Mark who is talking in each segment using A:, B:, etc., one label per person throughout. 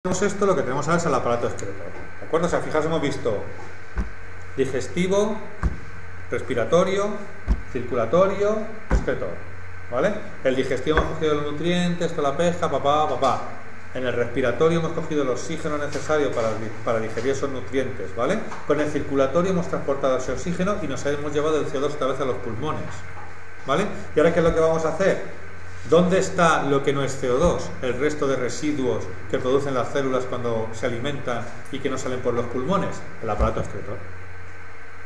A: Esto, lo que tenemos ahora es el aparato excretor, ¿de acuerdo? O sea, fijaos, hemos visto digestivo, respiratorio, circulatorio, excretor, ¿vale? El digestivo hemos cogido los nutrientes, toda la pesca, papá. En el respiratorio hemos cogido el oxígeno necesario para digerir esos nutrientes, ¿vale? Con el circulatorio hemos transportado ese oxígeno y nos hemos llevado el CO2 otra vez a los pulmones, ¿vale? Y ahora, ¿qué es lo que vamos a hacer? ¿Dónde está lo que no es CO2? El resto de residuos que producen las células cuando se alimentan y que no salen por los pulmones. El aparato excretor,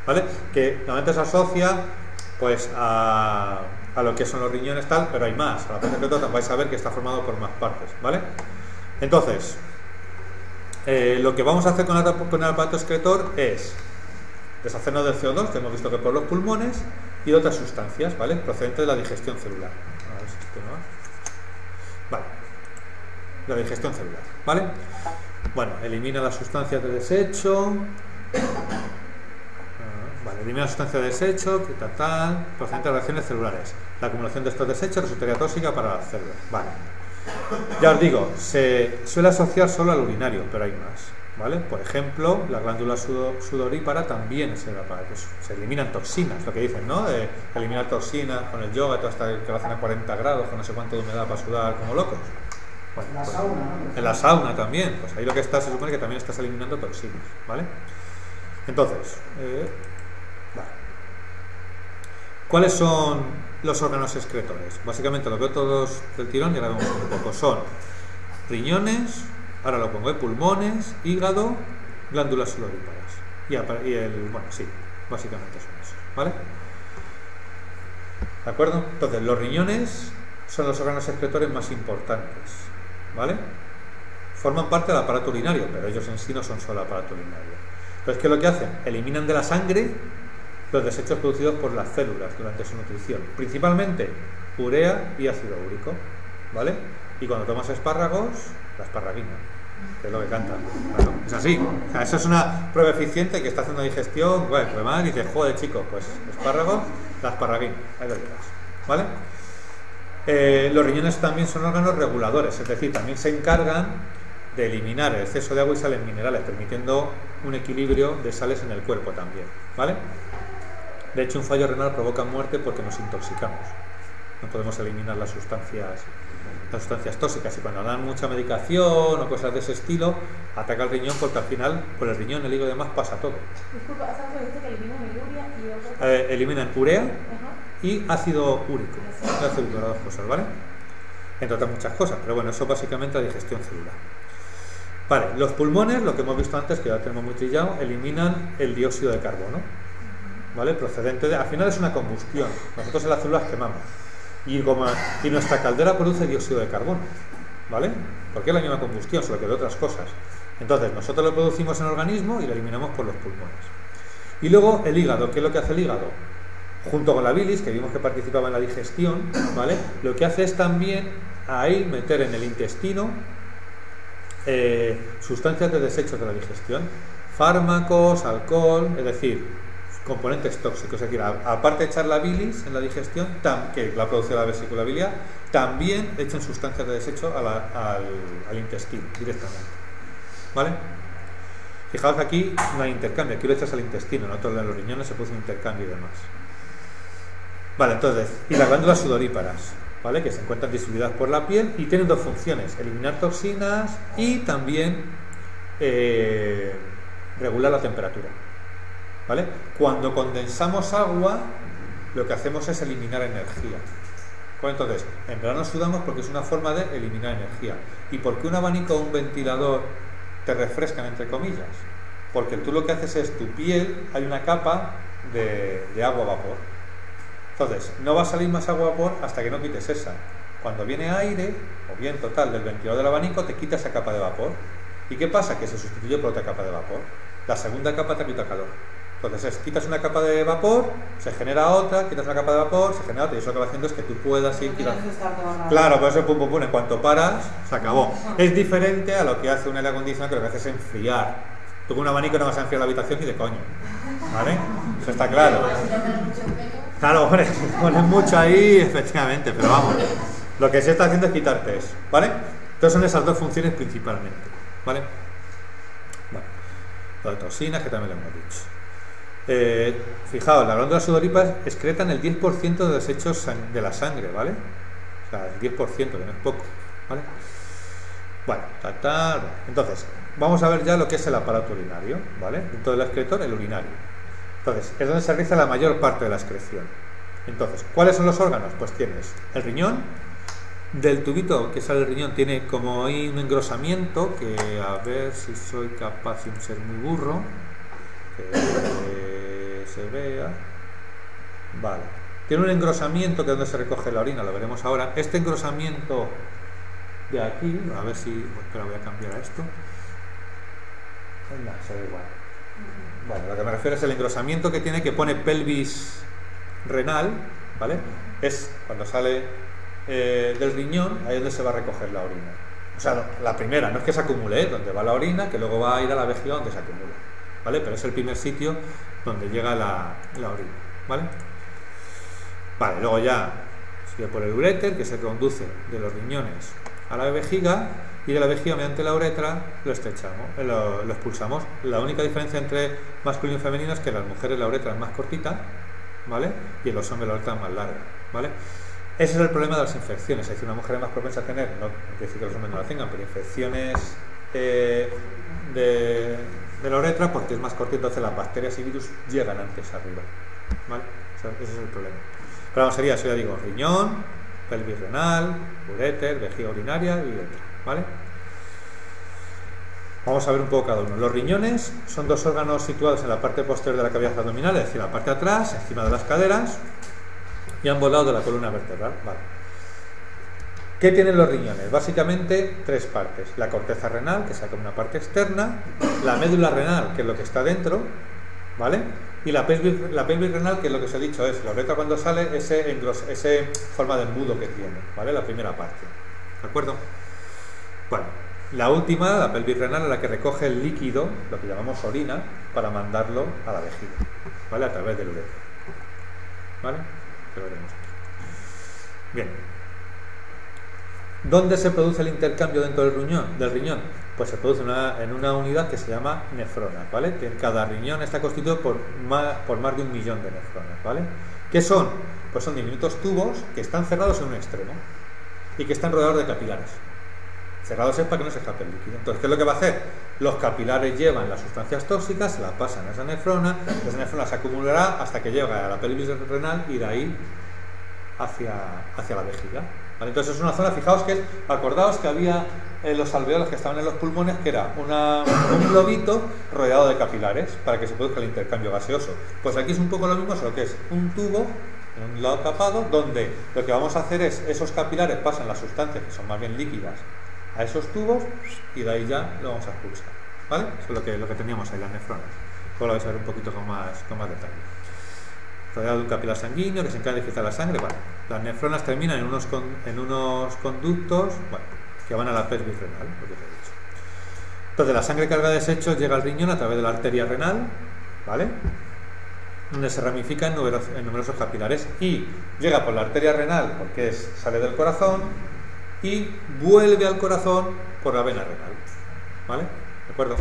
A: ¿vale? Que normalmente se asocia pues a lo que son los riñones tal, pero hay más. El aparato excretor vais a ver que está formado por más partes, ¿vale? Entonces, lo que vamos a hacer con el aparato excretor es deshacernos del CO2, que hemos visto que por los pulmones, y de otras sustancias, ¿vale? Procedentes de la digestión celular. A ver si esto no va. Vale. La digestión celular, ¿vale? Bueno, elimina las sustancias de desecho. Vale, elimina las sustancias de desecho, procedentes de reacciones celulares. La acumulación de estos desechos resultaría tóxica para las células. Vale. Ya os digo, se suele asociar solo al urinario, pero hay más, ¿vale? Por ejemplo, la glándula sudorípara también es el aparato. Se eliminan toxinas, lo que dicen, ¿no? De eliminar toxinas con el yoga, todo hasta que lo hacen a 40 grados, con no sé cuánto de humedad para sudar como locos. Bueno,
B: la sauna, ¿no?
A: En la sauna también, pues ahí lo que está, se supone que también estás eliminando toxinas, ¿vale? Entonces, vale. ¿Cuáles son los órganos excretores? Básicamente lo veo todos del tirón y ahora vemos un poco. Son riñones, ahora lo pongo, pulmones, hígado, glándulas sudoríparas. Bueno, sí, básicamente son esos, ¿vale? ¿De acuerdo? Entonces, los riñones son los órganos excretores más importantes, ¿vale? Forman parte del aparato urinario, pero ellos en sí no son solo aparato urinario. Entonces, ¿qué es lo que hacen? Eliminan de la sangre los desechos producidos por las células durante su nutrición, principalmente urea y ácido úrico, ¿vale? Y cuando tomas espárragos, la esparraguina, que es lo que cantan. Claro, es así. O sea, eso es una prueba eficiente que está haciendo digestión. Bueno, pues más dices, joder, chico, pues espárragos, la esparraguina, ahí lo llevas, ¿vale? Los riñones también son órganos reguladores, es decir, también se encargan de eliminar el exceso de agua y sales minerales, permitiendo un equilibrio de sales en el cuerpo también, ¿vale? De hecho, un fallo renal provoca muerte porque nos intoxicamos. No podemos eliminar las sustancias tóxicas, y cuando dan mucha medicación o cosas de ese estilo, ataca el riñón, porque al final, por el riñón, el hígado y demás, pasa todo.
C: Disculpa, ¿has dicho que eliminan el urea y otro?
A: Eliminan urea y ácido úrico. Ácido úrico, las dos cosas, ¿vale? Entre otras muchas cosas, pero bueno, eso básicamente la digestión celular. Vale, los pulmones, lo que hemos visto antes, que ya tenemos muy trillado, eliminan el dióxido de carbono, ¿vale? Procedente de... Al final es una combustión. Nosotros en las células quemamos. Y nuestra caldera produce dióxido de carbono, ¿vale? Porque es la misma combustión, solo que de otras cosas. Entonces, nosotros lo producimos en el organismo y lo eliminamos por los pulmones. Y luego el hígado. ¿Qué es lo que hace el hígado? Junto con la bilis, que vimos que participaba en la digestión, ¿vale? Lo que hace es también ahí meter en el intestino sustancias de desechos de la digestión, fármacos, alcohol, es decir, componentes tóxicos. Es decir, aparte de echar la bilis en la digestión, que la produce la vesícula biliar, también echan sustancias de desecho al intestino directamente, ¿vale? Fijaos que aquí no hay intercambio, aquí lo echas al intestino, en otros de los riñones se produce un intercambio y demás. Vale, entonces, y las glándulas sudoríparas, ¿vale? Que se encuentran distribuidas por la piel y tienen dos funciones: eliminar toxinas y también regular la temperatura, ¿vale? Cuando condensamos agua, lo que hacemos es eliminar energía. Entonces, en verano sudamos porque es una forma de eliminar energía. ¿Y por qué un abanico o un ventilador te refrescan, entre comillas? Porque tú lo que haces es, tu piel, hay una capa de agua-vapor. Entonces, no va a salir más agua-vapor hasta que no quites esa. Cuando viene aire, o viento tal, del ventilador del abanico, te quita esa capa de vapor. ¿Y qué pasa? Que se sustituye por otra capa de vapor. La segunda capa te quita calor. Entonces, quitas una capa de vapor, se genera otra, quitas una capa de vapor, se genera otra, y eso lo que va haciendo es que tú puedas ir tirando. Claro, por eso pum pum pum, en cuanto paras, se acabó. Es diferente a lo que hace un aire acondicionado, que lo que hace es enfriar. Tú con un abanico no vas a enfriar la habitación ni de coño, ¿vale? Eso está claro. Claro, hombre, pones mucho ahí, efectivamente, pero vamos. Lo que se está haciendo es quitarte eso, ¿vale? Entonces son esas dos funciones principalmente. ¿vale? Bueno, lo de toxinas, que también lo hemos dicho. Fijaos, las glándulas sudoríparas excretan el 10% de desechos de la sangre, ¿vale? O sea, el 10%, que no es poco, ¿vale? Bueno, entonces, vamos a ver ya lo que es el aparato urinario, ¿vale? Dentro del excretor, el urinario. Entonces, es donde se realiza la mayor parte de la excreción. Entonces, ¿cuáles son los órganos? Pues tienes el riñón. Del tubito que sale el riñón tiene como ahí un engrosamiento que, a ver si soy capaz de ser muy burro, que se vea, vale, tiene un engrosamiento que es donde se recoge la orina, lo veremos ahora. Este engrosamiento de aquí, a ver si, espera, voy a cambiar a esto, no, se ve igual. Bueno, lo que me refiero es el engrosamiento que tiene, que pone pelvis renal, ¿vale? Es cuando sale del riñón, ahí es donde se va a recoger la orina. O sea, la primera, no es que se acumule, donde va la orina, que luego va a ir a la vejiga donde se acumula, ¿vale? Pero es el primer sitio donde llega la orina, ¿vale? Vale, luego ya sigue por el uréter, que se conduce de los riñones a la vejiga, y de la vejiga mediante la uretra lo estrechamos, lo expulsamos. La única diferencia entre masculino y femenino es que en las mujeres la uretra es más cortita, ¿vale? Y en los hombres la uretra es más larga, ¿vale? Ese es el problema de las infecciones. Es decir, una mujer es más propensa a tener, no quiere decir que los hombres no la tengan, pero infecciones de la uretra, porque es más cortita, entonces las bacterias y virus llegan antes arriba, ¿vale? O sea, ese es el problema. Pero vamos, sería, eso ya digo, riñón, pelvis renal, uréter, vejiga urinaria y uretra, ¿vale? Vamos a ver un poco cada uno. Los riñones son dos órganos situados en la parte posterior de la cavidad abdominal, es decir, la parte de atrás, encima de las caderas y a ambos lados de la columna vertebral, ¿vale? ¿Qué tienen los riñones? Básicamente tres partes: la corteza renal, que saca una parte externa, la médula renal, que es lo que está dentro, ¿vale? Y la pelvis renal, que es lo que os he dicho, es la uretra cuando sale, ese forma de embudo que tiene, ¿vale? La primera parte, ¿de acuerdo? Bueno, la última, la pelvis renal, es la que recoge el líquido, lo que llamamos orina, para mandarlo a la vejiga, ¿vale? A través del uretra, ¿vale? Lo veremos aquí. Bien. ¿Dónde se produce el intercambio dentro del riñón? Pues se produce en una unidad que se llama nefrona, ¿vale? Que cada riñón está constituido por más de 1 millón de nefronas, ¿vale? ¿Qué son? Pues son diminutos tubos que están cerrados en un extremo y que están rodeados de capilares. Cerrados es para que no se escape el líquido. Entonces, ¿qué es lo que va a hacer? Los capilares llevan las sustancias tóxicas, se las pasan a esa nefrona se acumulará hasta que llega a la pelvis renal y de ahí hacia la vejiga, ¿vale? Entonces es una zona, fijaos que acordaos que había los alveolos que estaban en los pulmones, que era un globito rodeado de capilares para que se produzca el intercambio gaseoso. Pues aquí es un poco lo mismo, solo que es un tubo en un lado tapado, donde lo que vamos a hacer es, esos capilares pasan las sustancias que son más bien líquidas a esos tubos y de ahí ya lo vamos a expulsar, ¿vale? Eso es lo que teníamos ahí, las nefronas. Luego lo vais a ver un poquito con más detalle. Rodeado de un capilar sanguíneo que se encarga de filtrar la sangre, ¿vale? Las nefronas terminan en unos conductos, bueno, que van a la pelvis renal, lo que os he dicho. Entonces la sangre cargada de desechos llega al riñón a través de la arteria renal, ¿vale? Donde se ramifica en numerosos capilares y llega por la arteria renal porque sale del corazón y vuelve al corazón por la vena renal, ¿vale? ¿De acuerdo?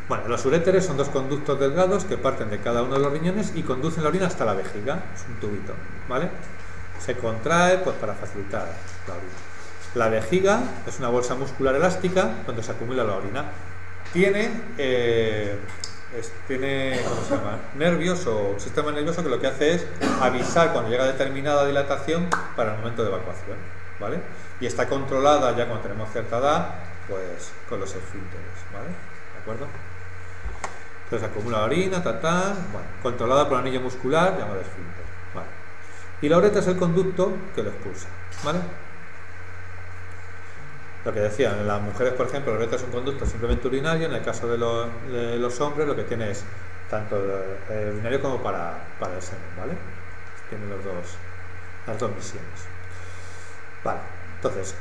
A: Bueno, los uréteres son dos conductos delgados que parten de cada uno de los riñones y conducen la orina hasta la vejiga, es un tubito, ¿vale? Se contrae pues para facilitar la orina. La vejiga es una bolsa muscular elástica donde se acumula la orina. Tiene ¿cómo se llama? Nervios o un sistema nervioso que lo que hace es avisar cuando llega a determinada dilatación para el momento de evacuación, ¿vale? Y está controlada ya cuando tenemos cierta edad, pues con los esfínteres, ¿vale? ¿De acuerdo? Entonces acumula orina, bueno, controlada por el anillo muscular llamado esfínter, ¿vale? Y la uretra es el conducto que lo expulsa, ¿vale? Lo que decía, en las mujeres, por ejemplo, la uretra es un conducto simplemente urinario. En el caso de los hombres, lo que tiene es tanto urinario como para el semen, ¿vale? Tiene las dos misiones. Vale, entonces,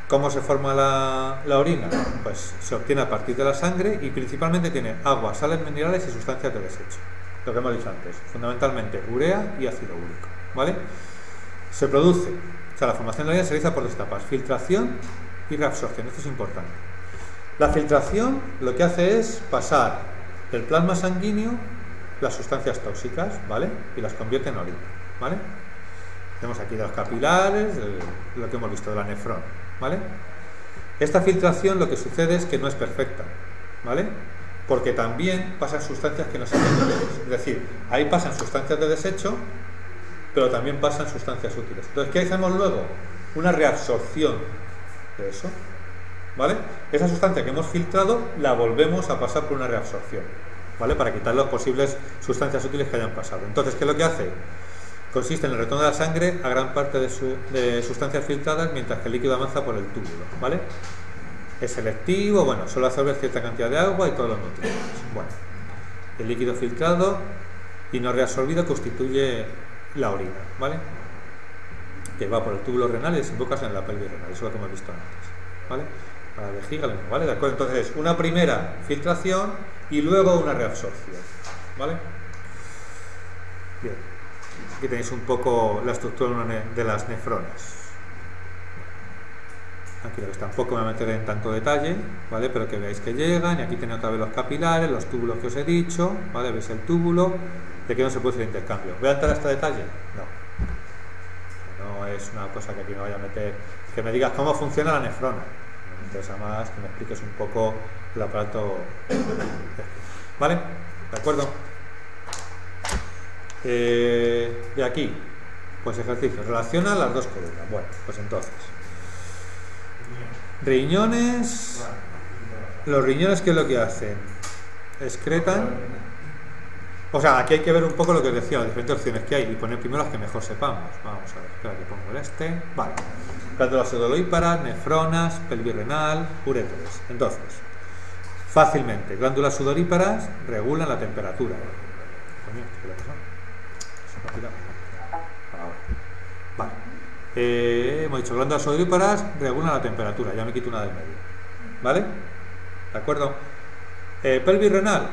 A: ¿cómo se forma la orina? Pues se obtiene a partir de la sangre y principalmente tiene agua, sales minerales y sustancias de desecho. Lo que hemos dicho antes, fundamentalmente urea y ácido úrico, ¿vale? Se produce, o sea, la formación de la orina se realiza por dos etapas: filtración y reabsorción. Esto es importante. La filtración lo que hace es pasar del plasma sanguíneo las sustancias tóxicas, ¿vale? Y las convierte en orina, ¿vale? Tenemos aquí los capilares, lo que hemos visto de la nefrona, ¿vale? Esta filtración lo que sucede es que no es perfecta, ¿vale? Porque también pasan sustancias que no son útiles. Es decir, ahí pasan sustancias de desecho, pero también pasan sustancias útiles. Entonces, ¿qué hacemos luego? Una reabsorción de eso, ¿vale? Esa sustancia que hemos filtrado la volvemos a pasar por una reabsorción, ¿vale? Para quitar las posibles sustancias útiles que hayan pasado. Entonces, ¿qué es lo que hace? Consiste en el retorno de la sangre a gran parte de sustancias filtradas mientras que el líquido avanza por el túbulo, ¿vale? Es selectivo, bueno, solo absorbe cierta cantidad de agua y todos los nutrientes. Bueno, el líquido filtrado y no reabsorbido constituye la orina, ¿vale? Que va por el túbulo renal y desemboca en la pelvis renal, eso es lo que hemos visto antes, ¿vale? Para la vejiga, ¿vale? ¿De acuerdo? Entonces, una primera filtración y luego una reabsorción, ¿vale? Bien, aquí tenéis un poco la estructura de las nefronas. Aquí tampoco me voy a meter en tanto detalle, ¿vale? Pero que veáis que llegan, y aquí tenéis otra vez los capilares, los túbulos que os he dicho, ¿vale? Veis el túbulo, de que no se puede hacer intercambio. ¿Voy a entrar a este detalle? No es una cosa que aquí me vaya a meter, que me digas cómo funciona la nefrona. Me interesa más que me expliques un poco el aparato, ¿vale? ¿De acuerdo? De aquí, pues ejercicio, relaciona las dos columnas. Bueno, pues entonces, riñones. Los riñones, ¿qué es lo que hacen? Excretan. O sea, aquí hay que ver un poco lo que os decía, las diferentes opciones que hay y poner primero las que mejor sepamos. Vamos a ver, espera que pongo el este. Vale. Glándulas sudoríparas, nefronas, pelvis renal, uréteres. Entonces, fácilmente, glándulas sudoríparas regulan la temperatura. Vale. Hemos dicho glándulas sudoríparas regulan la temperatura, ya me quito una del medio, ¿vale? ¿De acuerdo? Pelvis renal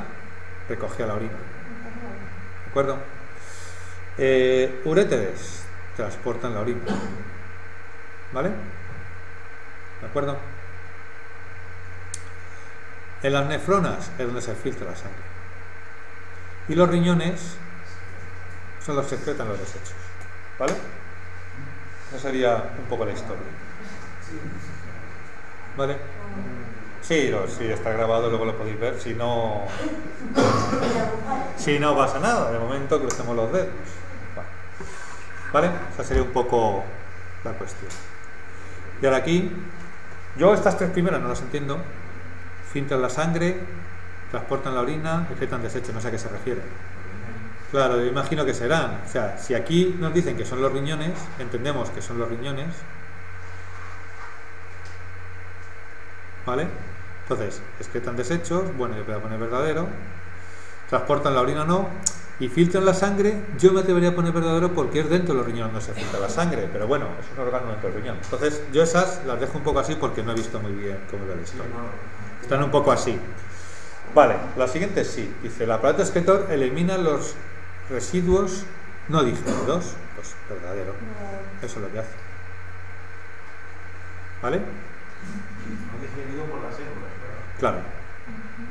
A: recogía la orina, ¿de acuerdo? Uréteres transportan la orina, ¿vale? ¿De acuerdo? En las nefronas es donde se filtra la sangre y los riñones son los que excretan los desechos, ¿vale? Esa sería un poco la historia, ¿vale? Sí, está grabado, luego lo podéis ver, si no pasa nada, de momento crucemos los dedos, ¿vale? Esa sería un poco la cuestión. Y ahora aquí, yo estas tres primeras no las entiendo. Filtran la sangre, transportan la orina, excretan desechos, no sé a qué se refiere. Claro, yo imagino que serán, o sea, si aquí nos dicen que son los riñones, entendemos que son los riñones, ¿vale? Entonces, excretan desechos, bueno, yo voy a poner verdadero, transportan la orina no, y filtran la sangre, yo me debería poner verdadero porque es dentro de los riñones donde se filtra la sangre, pero bueno, es un órgano dentro del riñón. Entonces, yo esas las dejo un poco así porque no he visto muy bien cómo va la historia. Están un poco así. Vale, la siguiente sí, dice, el aparato excretor elimina los residuos no digeridos, pues verdadero, eso es lo que hace, ¿vale?
B: No digerido por las células,
A: claro,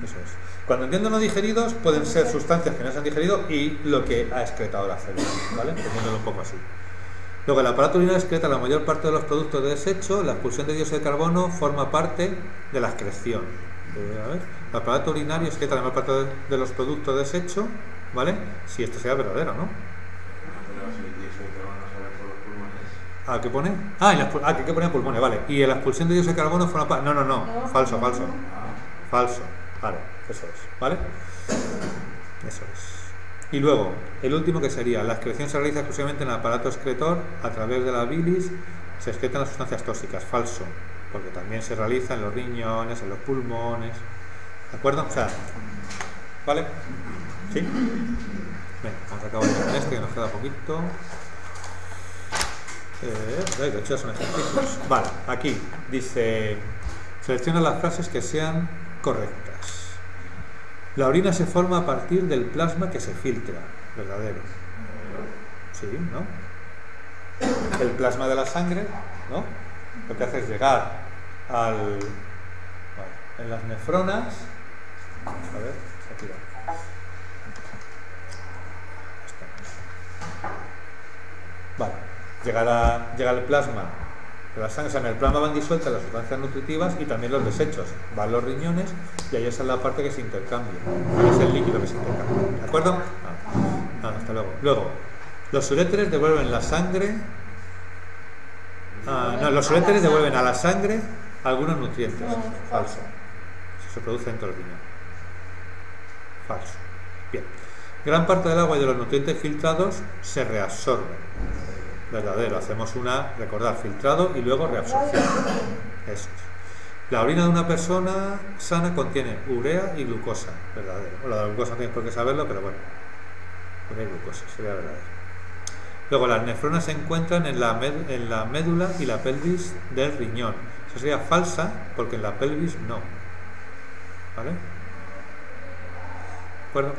A: eso es. Cuando entiendo no digeridos pueden ser sustancias que no se han digerido y lo que ha excretado la célula, ¿vale? Entendiéndolo un poco así. Luego el aparato urinario excreta la mayor parte de los productos de desecho, la expulsión de dióxido de carbono forma parte de la excreción. A ver, el aparato urinario excreta la mayor parte de los productos de desecho, ¿vale? Si esto sea verdadero, ¿no? ¿Qué pone? Que hay que poner pulmones, vale. Y la expulsión de dióxido de carbono forma parte. No. Falso. Vale, eso es, ¿vale? Eso es. Y luego, el último que sería, la excreción se realiza exclusivamente en el aparato excretor a través de la bilis, se excretan las sustancias tóxicas. Falso, porque también se realiza en los riñones, en los pulmones, ¿de acuerdo? O sea, ¿vale? ¿Sí? Venga, vamos a acabar con este que nos queda poquito. De hecho ya son ejercicios. Vale, aquí dice, selecciona las frases que sean correctas. La orina se forma a partir del plasma que se filtra, verdadero. Sí, ¿no? El plasma de la sangre, ¿no? Lo que hace es llegar al... Vale. en las nefronas, a ver, aquí va. Vale, llega el plasma de la sangre, o sea, en el plasma van disueltas las sustancias nutritivas y también los desechos, van los riñones y ahí esa es la parte que se intercambia, ahí es el líquido que se intercambia, ¿de acuerdo? Hasta luego. Luego, los uréteres devuelven la sangre, los uréteres devuelven a la sangre algunos nutrientes, falso, se produce dentro del riñón, falso, bien. Gran parte del agua y de los nutrientes filtrados se reabsorben. Verdadero, hacemos recordar, filtrado y luego reabsorción. Eso es. La orina de una persona sana contiene urea y glucosa. Verdadero. La de la glucosa no tienes por qué saberlo, pero bueno. Urea y glucosa, sería verdadero. Luego, las nefronas se encuentran en la médula y la pelvis del riñón. Eso sería falsa, porque en la pelvis no. ¿Vale? ¿De acuerdo?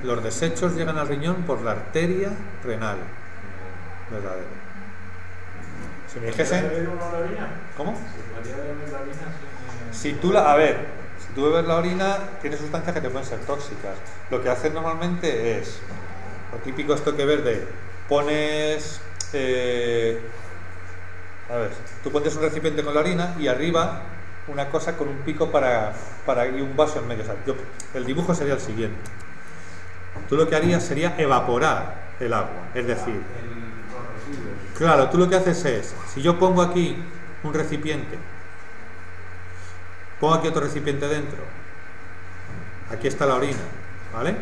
A: Los desechos llegan al riñón por la arteria renal. Verdadero. Si me dijesen... ¿Cómo? Si tú bebes la orina, tiene sustancias que te pueden ser tóxicas. Lo que haces normalmente es, lo típico esto que ves de, pones... tú pones un recipiente con la orina y arriba una cosa con un pico y un vaso en medio. O sea, el dibujo sería el siguiente. Tú lo que harías sería evaporar el agua, es decir, claro, tú lo que haces es, si yo pongo aquí un recipiente, pongo aquí otro recipiente dentro, aquí está la orina, ¿vale?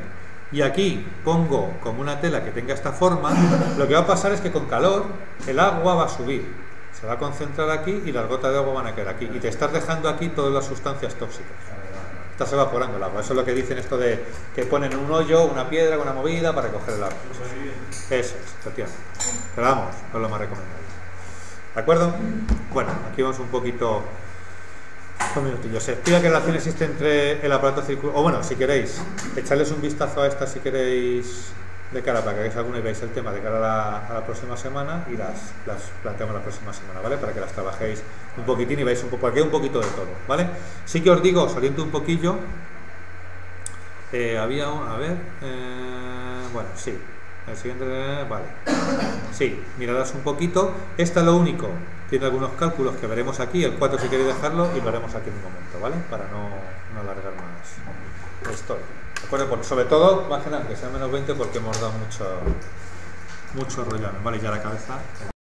A: Y aquí pongo como una tela que tenga esta forma, lo que va a pasar es que con calor el agua va a subir. Se va a concentrar aquí y las gotas de agua van a caer aquí. Y te estás dejando aquí todas las sustancias tóxicas. Estás evaporando el agua. Eso es lo que dicen esto de que ponen un hoyo, una piedra, una movida para recoger el agua. Eso es, efectivamente. Pero vamos, es lo más recomendable. ¿De acuerdo? Bueno, aquí vamos un poquito... Un minutillo. Se explica qué relación existe entre el aparato circular... O bueno, si queréis, echarles un vistazo a esta si queréis... de cara para que hagáis alguna y veáis el tema de cara a la próxima semana y las planteamos la próxima semana, ¿vale? Para que las trabajéis un poquitín y veáis un poco, porque hay un poquito de todo, ¿vale? Sí que os digo, os oriento un poquillo. Bueno, sí. El siguiente, vale. Sí, miradás un poquito. Esta es lo único. Tiene algunos cálculos que veremos aquí. El 4 si queréis dejarlo y lo haremos aquí en un momento, ¿vale? Para no alargar más la historia. Bueno, sobre todo, más que nada, que sea menos 20 porque hemos dado mucho rollo, ¿vale? Ya la cabeza.